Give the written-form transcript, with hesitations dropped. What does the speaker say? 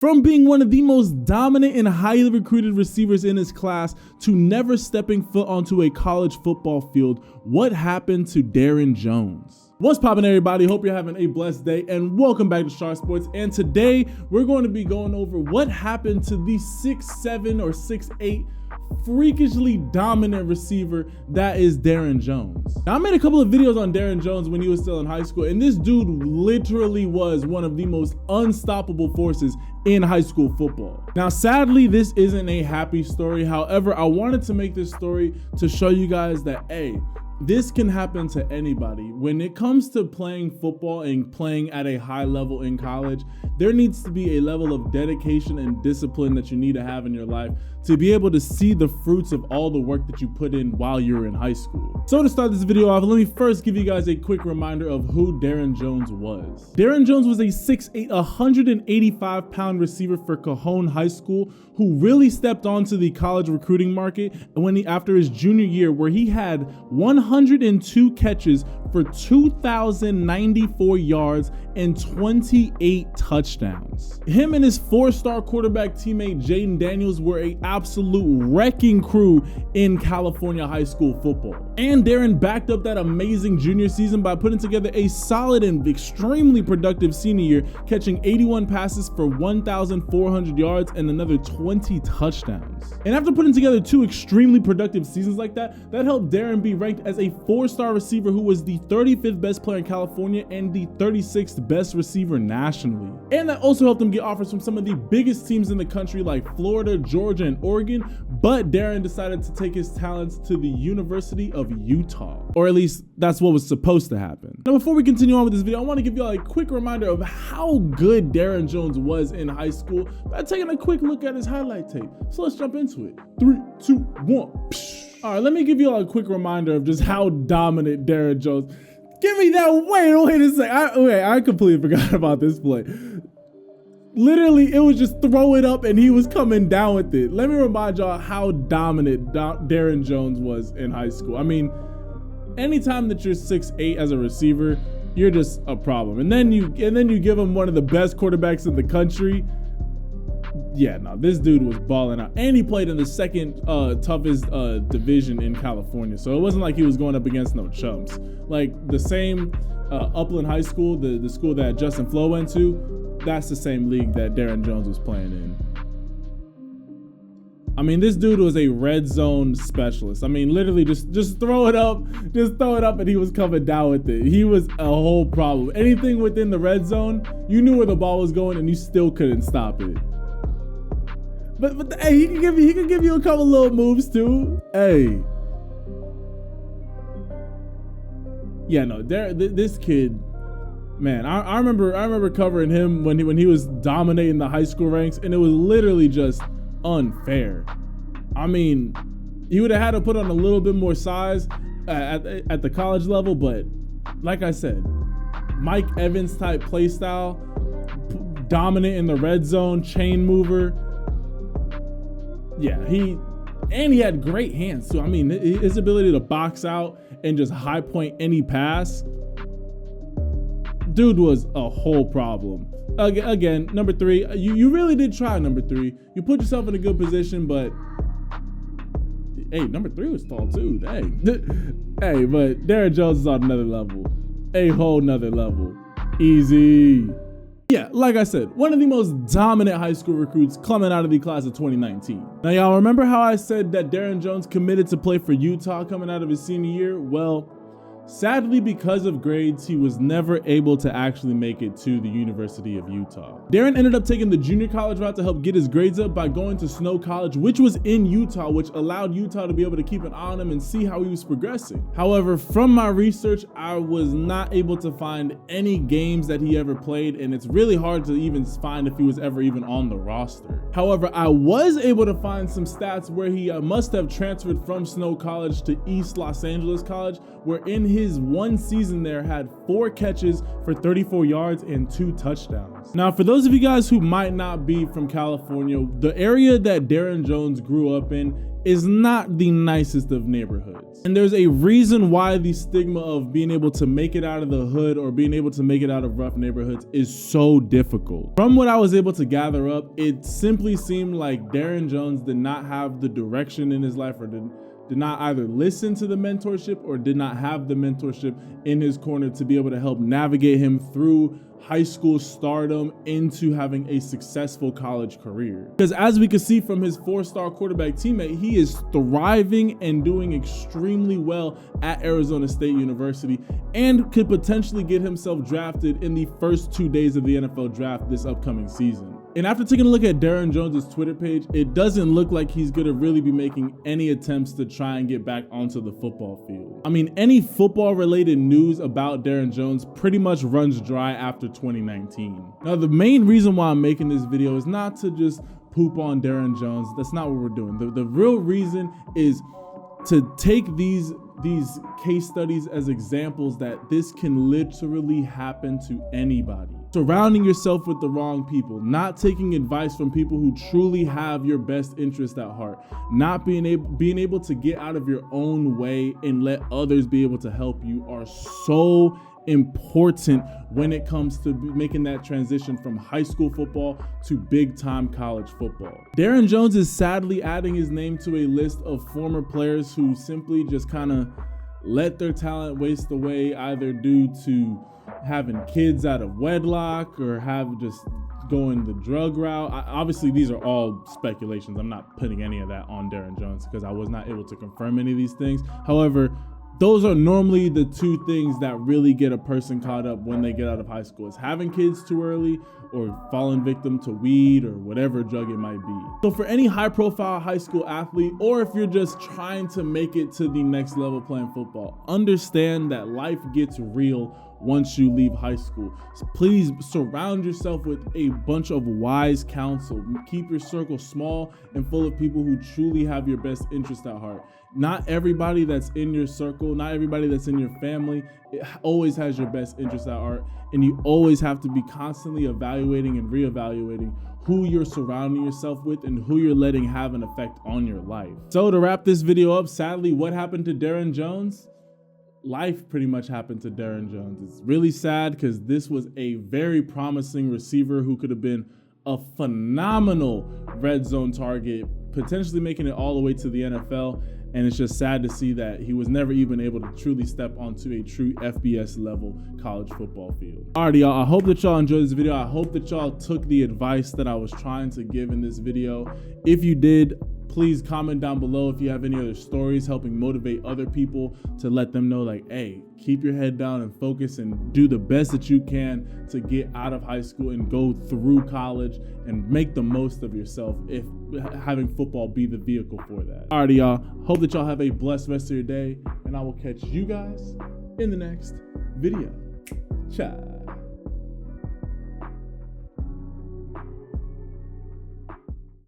From being one of the most dominant and highly recruited receivers in his class to never stepping foot onto a college football field, what happened to Darren Jones? What's poppin', everybody? Hope you're having a blessed day and welcome back to SharpeSports. And today we're going to be going over what happened to the 6'7" or 6'8" freakishly dominant receiver that is Darren Jones. Now, I made a couple of videos on Darren Jones when he was still in high school, and this dude literally was one of the most unstoppable forces in high school football. Now, sadly, this isn't a happy story. However, I wanted to make this story to show you guys that, hey, this can happen to anybody. When it comes to playing football and playing at a high level in college, there needs to be a level of dedication and discipline that you need to have in your life to be able to see the fruits of all the work that you put in while you're in high school. So to start this video off, let me first give you guys a quick reminder of who Darren Jones was. Darren Jones was a 6'8", 185-pound receiver for Cajon High School who really stepped onto the college recruiting market after his junior year, where he had 102 catches for 2,094 yards and 28 touchdowns. Him and his four-star quarterback teammate Jaden Daniels were an absolute wrecking crew in California high school football. And Darren backed up that amazing junior season by putting together a solid and extremely productive senior year, catching 81 passes for 1,400 yards and another 20 touchdowns. And after putting together two extremely productive seasons like that helped Darren be ranked as a four-star receiver who was the 35th best player in California and the 36th best receiver nationally. And that also helped him get offers from some of the biggest teams in the country like Florida, Georgia, and Oregon, but Darren decided to take his talents to the University of Utah. Or at least that's what was supposed to happen. Now, before we continue on with this video, I want to give y'all a quick reminder of how good Darren Jones was in high school by taking a quick look at his highlight tape. So let's jump into it. 3, 2, 1. All right, let me give you all a quick reminder of just how dominant Darren Jones. Give me that. Wait a second. I completely forgot about this play. Literally, it was just throw it up and he was coming down with it. Let me remind y'all how dominant Darren Jones was in high school. I mean, anytime that you're 6'8" as a receiver, you're just a problem. And then you give him one of the best quarterbacks in the country. Yeah, no, this dude was balling out, and he played in the second toughest division in California. So it wasn't like he was going up against no chumps. Like the same Upland High School, the school that Justin Flo went to, that's the same league that Darren Jones was playing in. I mean, this dude was a red zone specialist. I mean, literally just throw it up, and he was coming down with it. He was a whole problem. Anything within the red zone, you knew where the ball was going, and you still couldn't stop it. But hey, he can give you a couple little moves too. Hey, yeah, no, this kid, man, I remember covering him when he was dominating the high school ranks, and it was literally just unfair. I mean, he would have had to put on a little bit more size at the college level, but like I said, Mike Evans type play style, dominant in the red zone, chain mover. Yeah, he had great hands too. I mean, his ability to box out and just high point any pass, dude was a whole problem. Again, number 3, you really did try number 3. You put yourself in a good position, but hey, number 3 was tall too. Hey, but Darren Jones is on another level, a whole nother level. Easy. Yeah, like I said, one of the most dominant high school recruits coming out of the class of 2019. Now, y'all remember how I said that Darren Jones committed to play for Utah coming out of his senior year? Well, sadly, because of grades, he was never able to actually make it to the University of Utah. Darren ended up taking the junior college route to help get his grades up by going to Snow College, which was in Utah, which allowed Utah to be able to keep an eye on him and see how he was progressing. However, from my research, I was not able to find any games that he ever played, and it's really hard to even find if he was ever even on the roster. However, I was able to find some stats where he must have transferred from Snow College to East Los Angeles College, where in his one season there had 4 catches for 34 yards and 2 touchdowns. Now, for those of you guys who might not be from California, the area that Darren Jones grew up in is not the nicest of neighborhoods. And there's a reason why the stigma of being able to make it out of the hood or being able to make it out of rough neighborhoods is so difficult. From what I was able to gather up, it simply seemed like Darren Jones did not have the direction in his life, or did not either listen to the mentorship or did not have the mentorship in his corner to be able to help navigate him through high school stardom into having a successful college career. Because as we can see from his 4-star quarterback teammate, he is thriving and doing extremely well at Arizona State University and could potentially get himself drafted in the first 2 days of the NFL draft this upcoming season. And after taking a look at Darren Jones' Twitter page, it doesn't look like he's gonna really be making any attempts to try and get back onto the football field. I mean, any football related news about Darren Jones pretty much runs dry after 2019. Now, the main reason why I'm making this video is not to just poop on Darren Jones. That's not what we're doing. The real reason is to take these case studies as examples that this can literally happen to anybody. Surrounding yourself with the wrong people, not taking advice from people who truly have your best interest at heart, not being able to get out of your own way and let others be able to help you are so important when it comes to making that transition from high school football to big time college football. Darren Jones is sadly adding his name to a list of former players who simply just kind of let their talent waste away, either due to having kids out of wedlock or have just going the drug route. Obviously, these are all speculations. I'm not putting any of that on Darren Jones because I was not able to confirm any of these things. However, those are normally the 2 things that really get a person caught up when they get out of high school. Is having kids too early or falling victim to weed or whatever drug it might be. So for any high profile high school athlete, or if you're just trying to make it to the next level playing football, understand that life gets real once you leave high school. So please surround yourself with a bunch of wise counsel. Keep your circle small and full of people who truly have your best interest at heart. Not everybody that's in your circle, not everybody that's in your family, it always has your best interest at heart. And you always have to be constantly evaluating and reevaluating who you're surrounding yourself with and who you're letting have an effect on your life. So to wrap this video up, sadly, what happened to Darren Jones? Life pretty much happened to Darren Jones. It's really sad because this was a very promising receiver who could have been a phenomenal red zone target, potentially making it all the way to the NFL. And it's just sad to see that he was never even able to truly step onto a true FBS level college football field. Alrighty, y'all, I hope that y'all enjoyed this video. I hope that y'all took the advice that I was trying to give in this video. If you did, please comment down below if you have any other stories helping motivate other people to let them know, like, hey, keep your head down and focus and do the best that you can to get out of high school and go through college and make the most of yourself, if having football be the vehicle for that. Alrighty, y'all, hope that y'all have a blessed rest of your day, and I will catch you guys in the next video. Ciao.